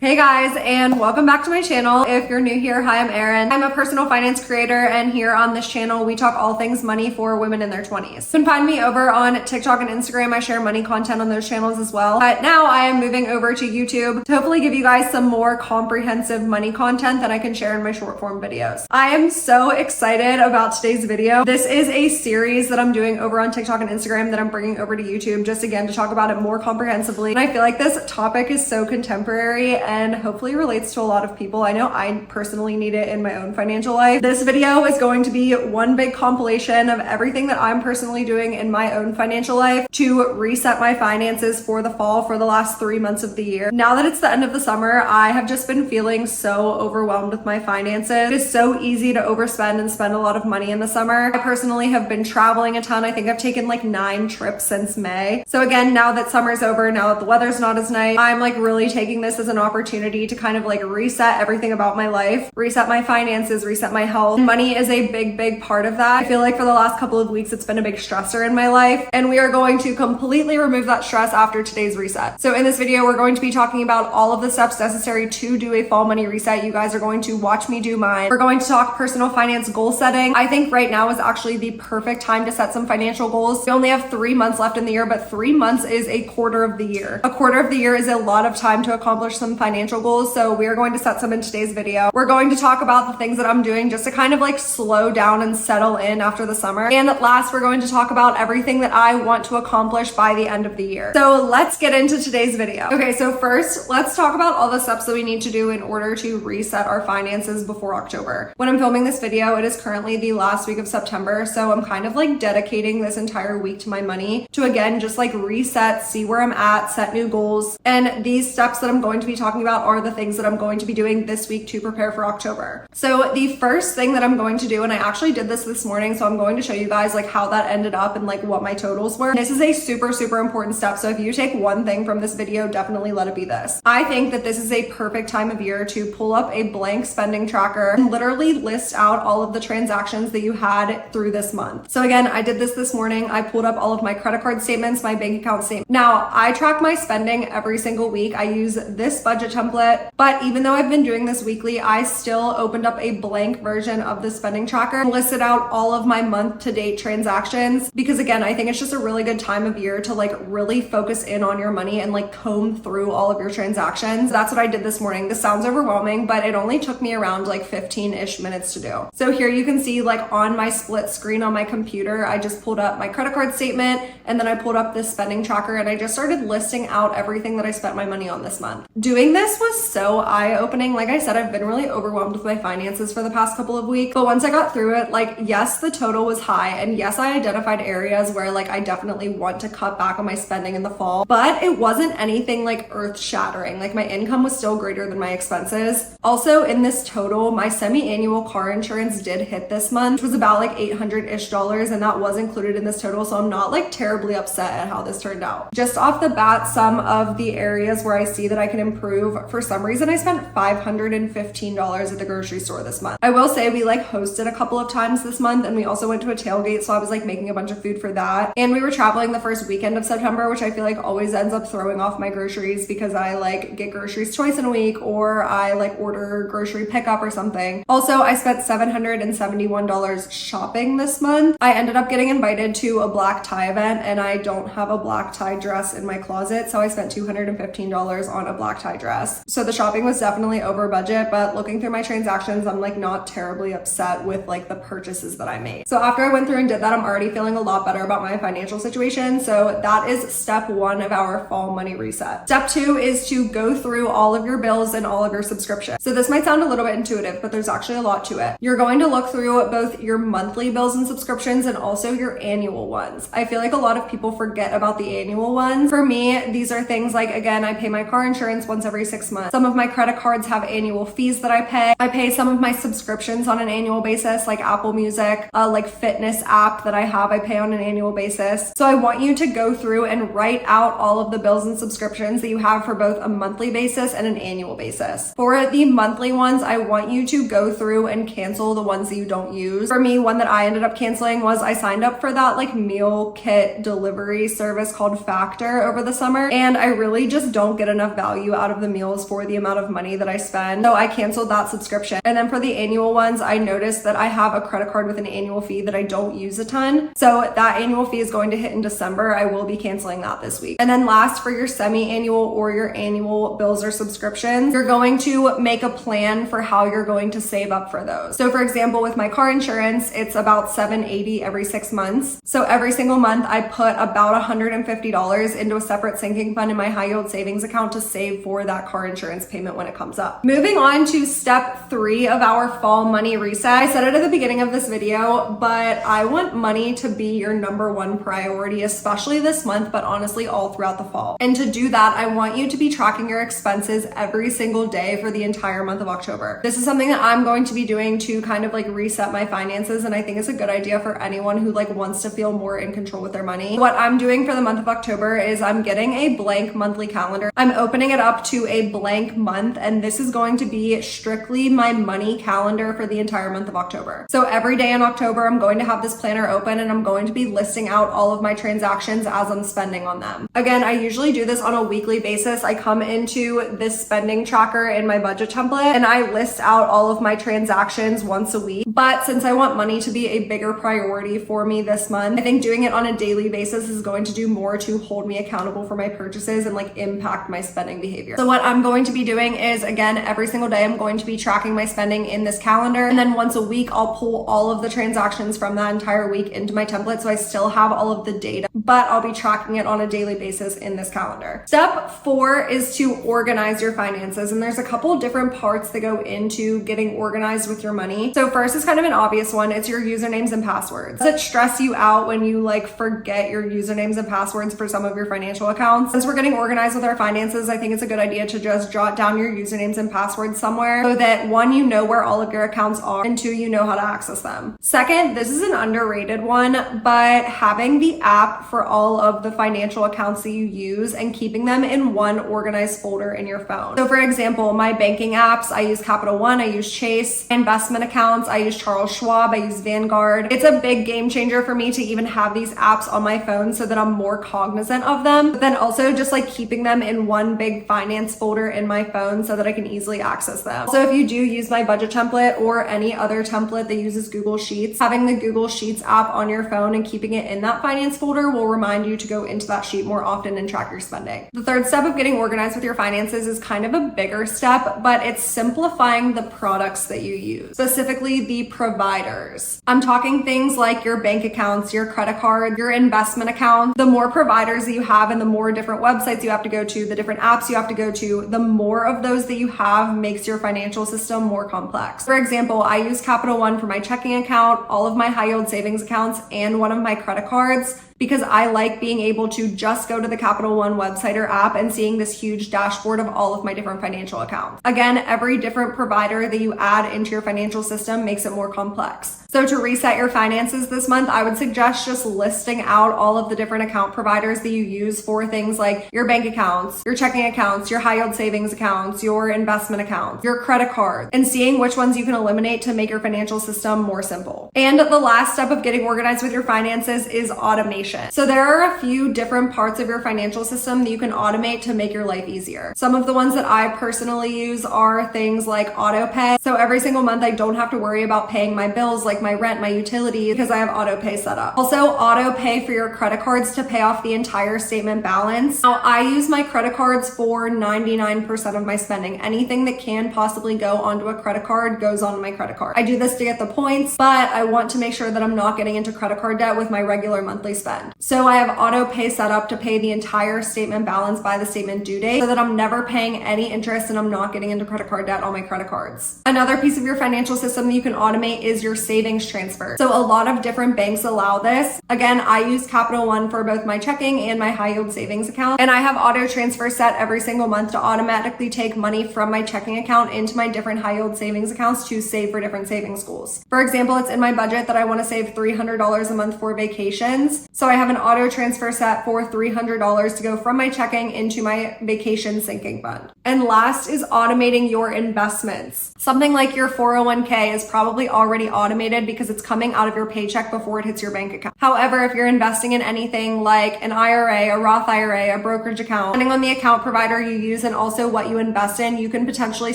Hey guys, and welcome back to my channel. If you're new here, hi, I'm Erin. I'm a personal finance creator, and here on this channel, we talk all things money for women in their 20s. You can find me over on TikTok and Instagram. I share money content on those channels as well. But now I am moving over to YouTube to hopefully give you guys some more comprehensive money content that I can share in my short form videos. I am so excited about today's video. This is a series that I'm doing over on TikTok and Instagram that I'm bringing over to YouTube just again to talk about it more comprehensively. And I feel like this topic is so contemporary and hopefully relates to a lot of people. I know I personally need it in my own financial life. This video is going to be one big compilation of everything that I'm personally doing in my own financial life to reset my finances for the fall for the last 3 months of the year. Now that it's the end of the summer, I have just been feeling so overwhelmed with my finances. It is so easy to overspend and spend a lot of money in the summer. I personally have been traveling a ton. I think I've taken like 9 trips since May. So again, now that summer's over, now that the weather's not as nice, I'm like really taking this as an opportunity to kind of like reset everything about my life, reset my finances, reset my health. Money is a big part of that. I feel like for the last couple of weeks, it's been a big stressor in my life, and we are going to completely remove that stress after today's reset. So in this video, we're going to be talking about all of the steps necessary to do a fall money reset. You guys are going to watch me do mine. We're going to talk personal finance goal setting. I think right now is actually the perfect time to set some financial goals. We only have 3 months left in the year, but 3 months is a quarter of the year. A quarter of the year is a lot of time to accomplish some financial goals, so we are going to set some in today's video. We're going to talk about the things that I'm doing just to kind of like slow down and settle in after the summer. And at last, we're going to talk about everything that I want to accomplish by the end of the year. So let's get into today's video. Okay, so first, let's talk about all the steps that we need to do in order to reset our finances before October. When I'm filming this video, it is currently the last week of September, so I'm kind of like dedicating this entire week to my money to again, just like reset, see where I'm at, set new goals. And these steps that I'm going to be talking about are the things that I'm going to be doing this week to prepare for October. So the first thing that I'm going to do, and I actually did this morning, so I'm going to show you guys like how that ended up and like what my totals were. This is a super important step. So if you take one thing from this video, definitely let it be this. I think that this is a perfect time of year to pull up a blank spending tracker and literally list out all of the transactions that you had through this month. So again, I did this morning. I pulled up all of my credit card statements, my bank account statement. Now I track my spending every single week. I use this budget template, but even though I've been doing this weekly, I still opened up a blank version of the spending tracker and listed out all of my month to date transactions, because again, I think it's just a really good time of year to like really focus in on your money and like comb through all of your transactions. That's what I did this morning. This sounds overwhelming, but it only took me around like 15-ish minutes to do. So here you can see like on my split screen on my computer, I just pulled up my credit card statement and then I pulled up this spending tracker and I just started listing out everything that I spent my money on this month. Doing this was so eye-opening. Like I said, I've been really overwhelmed with my finances for the past couple of weeks, but once I got through it, like yes, the total was high, and yes, I identified areas where like I definitely want to cut back on my spending in the fall, but it wasn't anything like earth-shattering. Like my income was still greater than my expenses. Also in this total, my semi-annual car insurance did hit this month, which was about like $800-ish, and that was included in this total, so I'm not like terribly upset at how this turned out. Just off the bat, some of the areas where I see that I can improve, for some reason I spent $515 at the grocery store this month. I will say we like hosted a couple of times this month, and we also went to a tailgate, so I was like making a bunch of food for that. And we were traveling the first weekend of September, which I feel like always ends up throwing off my groceries because I like get groceries twice in a week, or I like order grocery pickup or something. Also, I spent $771 shopping this month. I ended up getting invited to a black tie event, and I don't have a black tie dress in my closet, so I spent $215 on a black tie dress. So the shopping was definitely over budget, but looking through my transactions, I'm like not terribly upset with like the purchases that I made. So after I went through and did that, I'm already feeling a lot better about my financial situation. So that is step 1 of our fall money reset. Step 2 is to go through all of your bills and all of your subscriptions. So this might sound a little bit intuitive, but there's actually a lot to it. You're going to look through both your monthly bills and subscriptions and also your annual ones. I feel like a lot of people forget about the annual ones. For me, these are things like, again, I pay my car insurance once every 6 months. Some of my credit cards have annual fees that I pay. I pay some of my subscriptions on an annual basis, like Apple Music, like fitness app that I have, I pay on an annual basis. So I want you to go through and write out all of the bills and subscriptions that you have for both a monthly basis and an annual basis. For the monthly ones, I want you to go through and cancel the ones that you don't use. For me, one that I ended up canceling was I signed up for that like meal kit delivery service called Factor over the summer, and I really just don't get enough value out of the the meals for the amount of money that I spend. So I canceled that subscription. And then for the annual ones, I noticed that I have a credit card with an annual fee that I don't use a ton. So that annual fee is going to hit in December. I will be canceling that this week. And then last, for your semi-annual or your annual bills or subscriptions, you're going to make a plan for how you're going to save up for those. So for example, with my car insurance, it's about $780 every 6 months. So every single month I put about $150 into a separate sinking fund in my high yield savings account to save for that car insurance payment when it comes up. Moving on to step 3 of our fall money reset. I said it at the beginning of this video, but I want money to be your number one priority, especially this month, but honestly all throughout the fall. And to do that, I want you to be tracking your expenses every single day for the entire month of October. This is something that I'm going to be doing to kind of like reset my finances, and I think it's a good idea for anyone who like wants to feel more in control with their money. What I'm doing for the month of October is I'm getting a blank monthly calendar. I'm opening it up to a blank month, and this is going to be strictly my money calendar for the entire month of October. So every day in October, I'm going to have this planner open and I'm going to be listing out all of my transactions as I'm spending on them. Again, I usually do this on a weekly basis. I come into this spending tracker in my budget template and I list out all of my transactions once a week. But since I want money to be a bigger priority for me this month, I think doing it on a daily basis is going to do more to hold me accountable for my purchases and like impact my spending behavior. So what I'm going to be doing is, again, every single day I'm going to be tracking my spending in this calendar, and then once a week I'll pull all of the transactions from that entire week into my template so I still have all of the data, but I'll be tracking it on a daily basis in this calendar. Step 4 is to organize your finances, and there's a couple different parts that go into getting organized with your money. So first is kind of an obvious one. It's your usernames and passwords. Does it stress you out when you like forget your usernames and passwords for some of your financial accounts? Since we're getting organized with our finances, I think it's a good idea to just jot down your usernames and passwords somewhere so that 1, you know where all of your accounts are, and 2, you know how to access them. Second, this is an underrated one, but having the app for all of the financial accounts that you use and keeping them in one organized folder in your phone. So for example, my banking apps, I use Capital One, I use Chase. Investment accounts, I use Charles Schwab, I use Vanguard. It's a big game changer for me to even have these apps on my phone so that I'm more cognizant of them, but then also just like keeping them in one big finance folder in my phone so that I can easily access them. So if you do use my budget template or any other template that uses Google Sheets, having the Google Sheets app on your phone and keeping it in that finance folder will remind you to go into that sheet more often and track your spending. The third step of getting organized with your finances is kind of a bigger step, but it's simplifying the products that you use, specifically the providers. I'm talking things like your bank accounts, your credit card, your investment account. The more providers that you have and the more different websites you have to go to, the different apps you have to go to, the more of those that you have makes your financial system more complex. For example, I use Capital One for my checking account, all of my high yield savings accounts, and one of my credit cards, because I like being able to just go to the Capital One website or app and seeing this huge dashboard of all of my different financial accounts. Again, every different provider that you add into your financial system makes it more complex. So to reset your finances this month, I would suggest just listing out all of the different account providers that you use for things like your bank accounts, your checking accounts, your high yield savings accounts, your investment accounts, your credit cards, and seeing which ones you can eliminate to make your financial system more simple. And the last step of getting organized with your finances is automation. So there are a few different parts of your financial system that you can automate to make your life easier. Some of the ones that I personally use are things like auto pay. So every single month I don't have to worry about paying my bills like my rent, my utilities, because I have auto pay set up. Also, auto pay for your credit cards to pay off the entire statement balance. Now, I use my credit cards for 99% of my spending. Anything that can possibly go onto a credit card goes on my credit card. I do this to get the points, but I want to make sure that I'm not getting into credit card debt with my regular monthly spend. So I have auto pay set up to pay the entire statement balance by the statement due date so that I'm never paying any interest and I'm not getting into credit card debt on my credit cards. Another piece of your financial system that you can automate is your savings transfer. So a lot of different banks allow this. Again, I use Capital One for both my checking and my high yield savings account. And I have auto transfer set every single month to automatically take money from my checking account into my different high yield savings accounts to save for different savings goals. For example, it's in my budget that I want to save $300 a month for vacations. So So I have an auto transfer set for $300 to go from my checking into my vacation sinking fund. And last is automating your investments. Something like your 401k is probably already automated because it's coming out of your paycheck before it hits your bank account. However, if you're investing in anything like an IRA, a Roth IRA, a brokerage account, depending on the account provider you use and also what you invest in, you can potentially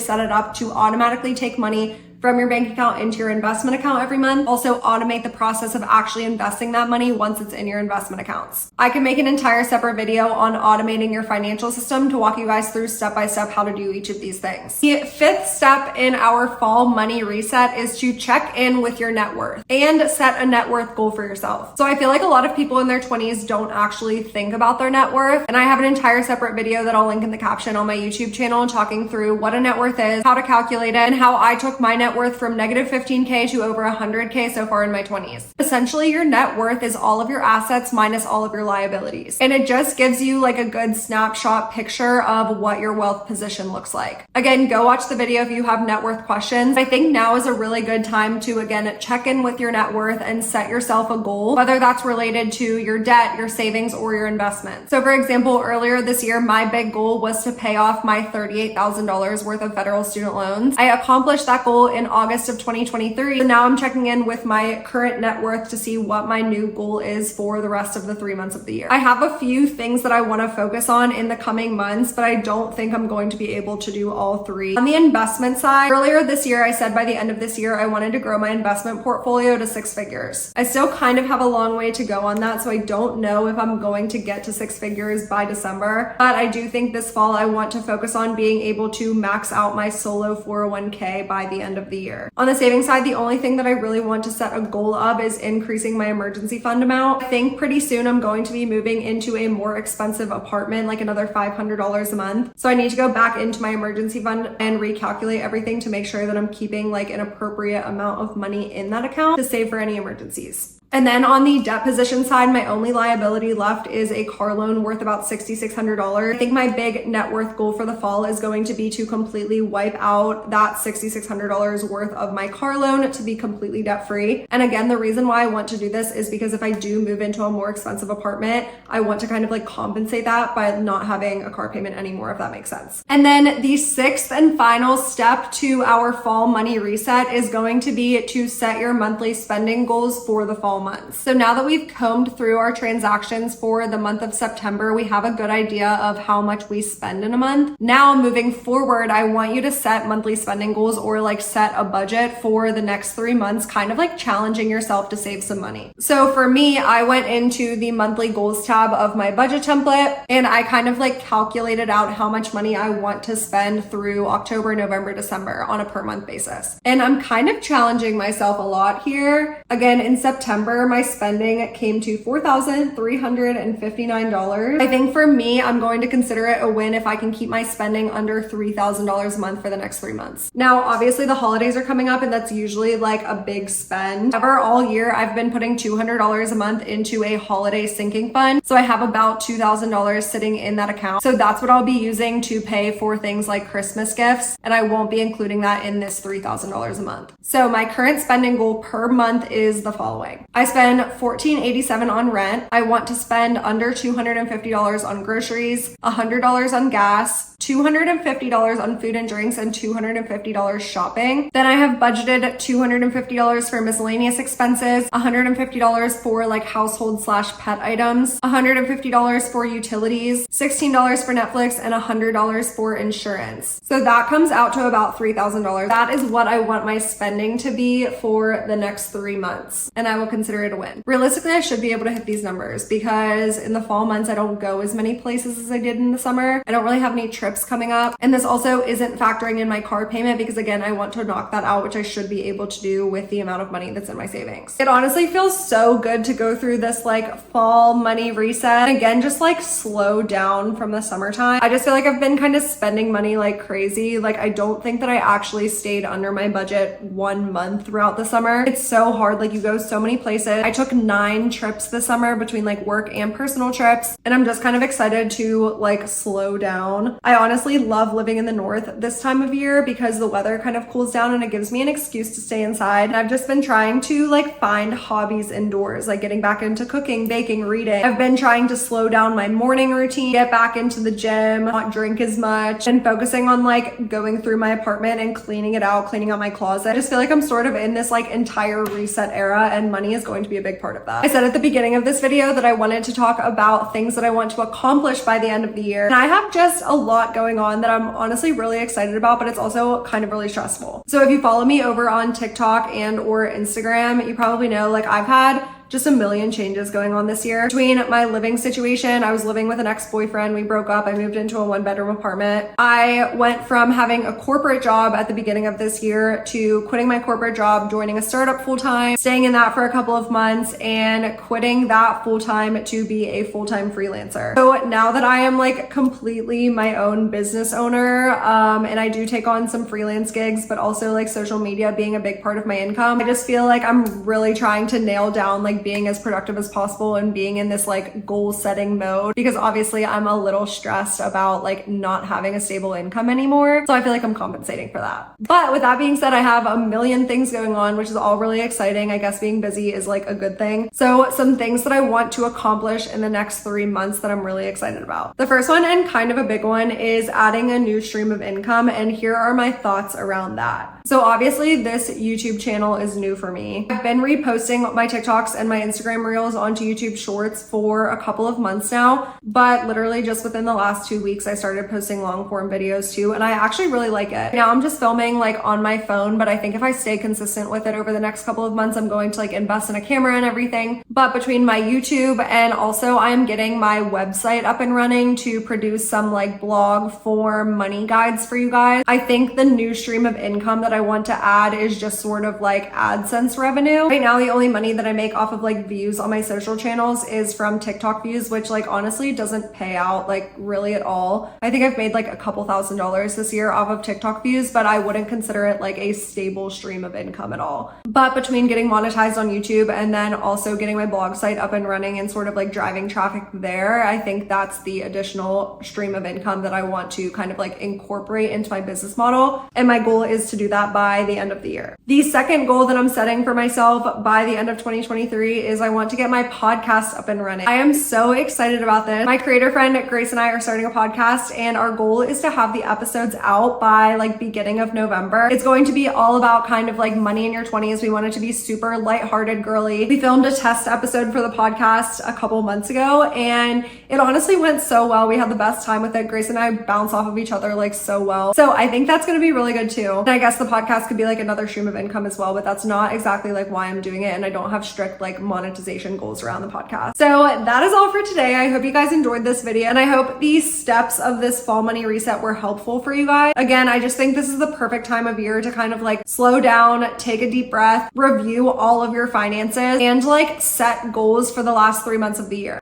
set it up to automatically take money from your bank account into your investment account every month. Also automate the process of actually investing that money once it's in your investment accounts. I can make an entire separate video on automating your financial system to walk you guys through step by step how to do each of these things. The fifth step in our fall money reset is to check in with your net worth and set a net worth goal for yourself. So I feel like a lot of people in their 20s don't actually think about their net worth. And I have an entire separate video that I'll link in the caption on my YouTube channel talking through what a net worth is, how to calculate it, and how I took my net worth from negative 15K to over 100K so far in my 20s. Essentially, your net worth is all of your assets minus all of your liabilities. And it just gives you like a good snapshot picture of what your wealth position looks like. Again, go watch the video if you have net worth questions. I think now is a really good time to, again, check in with your net worth and set yourself a goal, whether that's related to your debt, your savings, or your investments. So for example, earlier this year, my big goal was to pay off my $38,000 worth of federal student loans. I accomplished that goal in August of 2023. So now I'm checking in with my current net worth to see what my new goal is for the rest of the 3 months of the year. I have a few things that I want to focus on in the coming months, but I don't think I'm going to be able to do all three. On the investment side, earlier this year, I said by the end of this year, I wanted to grow my investment portfolio to 6 figures. I still kind of have a long way to go on that, so I don't know if I'm going to get to 6 figures by December, but I do think this fall I want to focus on being able to max out my solo 401k by the end of the year. On the savings side, the only thing that I really want to set a goal of is increasing my emergency fund amount. I think pretty soon I'm going to be moving into a more expensive apartment, like another $500 a month. So I need to go back into my emergency fund and recalculate everything to make sure that I'm keeping like an appropriate amount of money in that account to save for any emergencies. And then on the debt position side, my only liability left is a car loan worth about $6,600. I think my big net worth goal for the fall is going to be to completely wipe out that $6,600 worth of my car loan to be completely debt free. And again, the reason why I want to do this is because if I do move into a more expensive apartment, I want to kind of like compensate that by not having a car payment anymore, if that makes sense. And then the sixth and final step to our fall money reset is going to be to set your monthly spending goals for the fall months. So now that we've combed through our transactions for the month of September, we have a good idea of how much we spend in a month. Now moving forward, I want you to set monthly spending goals or like set a budget for the next 3 months, kind of like challenging yourself to save some money. So for me, I went into the monthly goals tab of my budget template and I kind of like calculated out how much money I want to spend through October, November, December on a per month basis. And I'm kind of challenging myself a lot here. Again, in September, my spending came to $4,359. I think for me, I'm going to consider it a win if I can keep my spending under $3,000 a month for the next 3 months. Now, obviously the holidays are coming up and that's usually like a big spend. However, all year I've been putting $200 a month into a holiday sinking fund. So I have about $2,000 sitting in that account. So that's what I'll be using to pay for things like Christmas gifts. And I won't be including that in this $3,000 a month. So my current spending goal per month is the following. I spend $14.87 on rent. I want to spend under $250 on groceries, $100 on gas, $250 on food and drinks, and $250 shopping. Then I have budgeted $250 for miscellaneous expenses, $150 for like household/pet items, $150 for utilities, $16 for Netflix, and $100 for insurance. So that comes out to about $3,000. That is what I want my spending to be for the next 3 months, and I will consider it a win. Realistically, I should be able to hit these numbers because in the fall months, I don't go as many places as I did in the summer. I don't really have any trips coming up. And this also isn't factoring in my car payment because again, I want to knock that out, which I should be able to do with the amount of money that's in my savings. It honestly feels so good to go through this like fall money reset. And again, just like slow down from the summertime. I just feel like I've been kind of spending money like crazy. Like I don't think that I actually stayed under my budget 1 month throughout the summer. It's so hard. Like you go so many places places. I took 9 trips this summer between like work and personal trips, and I'm just kind of excited to like slow down. I honestly love living in the north this time of year because the weather kind of cools down and it gives me an excuse to stay inside. And I've just been trying to like find hobbies indoors, like getting back into cooking, baking, reading. I've been trying to slow down my morning routine, get back into the gym, not drink as much, and focusing on like going through my apartment and cleaning it out, cleaning out my closet. I just feel like I'm sort of in this like entire reset era, and money is going to be a big part of that. I said at the beginning of this video that I wanted to talk about things that I want to accomplish by the end of the year. And I have just a lot going on that I'm honestly really excited about, but it's also kind of really stressful. So if you follow me over on TikTok and or Instagram, you probably know like I've had just a million changes going on this year. Between my living situation, I was living with an ex-boyfriend, we broke up, I moved into a 1-bedroom apartment. I went from having a corporate job at the beginning of this year to quitting my corporate job, joining a startup full-time, staying in that for a couple of months, and quitting that full-time to be a full-time freelancer. So now that I am like completely my own business owner, and I do take on some freelance gigs, but also like social media being a big part of my income, I just feel like I'm really trying to nail down like being as productive as possible and being in this like goal setting mode, because obviously I'm a little stressed about like not having a stable income anymore. So I feel like I'm compensating for that. But with that being said, I have a million things going on, which is all really exciting. I guess being busy is like a good thing. So some things that I want to accomplish in the next 3 months that I'm really excited about. The first one, and kind of a big one, is adding a new stream of income. And here are my thoughts around that. So obviously this YouTube channel is new for me. I've been reposting my TikToks and my Instagram reels onto YouTube Shorts for a couple of months now, but literally just within the last 2 weeks, I started posting long form videos too, and I actually really like it. Now I'm just filming like on my phone, but I think if I stay consistent with it over the next couple of months, I'm going to like invest in a camera and everything. But between my YouTube and also I'm getting my website up and running to produce some like blog form money guides for you guys, I think the new stream of income that I want to add is just sort of like AdSense revenue. Right now, the only money that I make off of like views on my social channels is from TikTok views, which like honestly doesn't pay out like really at all. I think I've made like a couple $1,000s this year off of TikTok views, but I wouldn't consider it like a stable stream of income at all. But between getting monetized on YouTube and then also getting my blog site up and running and sort of like driving traffic there, I think that's the additional stream of income that I want to kind of like incorporate into my business model. And my goal is to do that by the end of the year. The second goal that I'm setting for myself by the end of 2023 is I want to get my podcast up and running. I am so excited about this. My creator friend Grace and I are starting a podcast, and our goal is to have the episodes out by like beginning of November. It's going to be all about kind of like money in your 20s. We want it to be super lighthearted, girly. We filmed a test episode for the podcast a couple months ago, and it honestly went so well. We had the best time with it. Grace and I bounce off of each other like so well. So I think that's going to be really good too. And I guess the podcast could be like another stream of income as well, but that's not exactly like why I'm doing it, and I don't have strict like monetization goals around the podcast. So that is all for today. I hope you guys enjoyed this video, and I hope these steps of this fall money reset were helpful for you guys. Again, I just think this is the perfect time of year to kind of like slow down, take a deep breath, review all of your finances, and like set goals for the last 3 months of the year.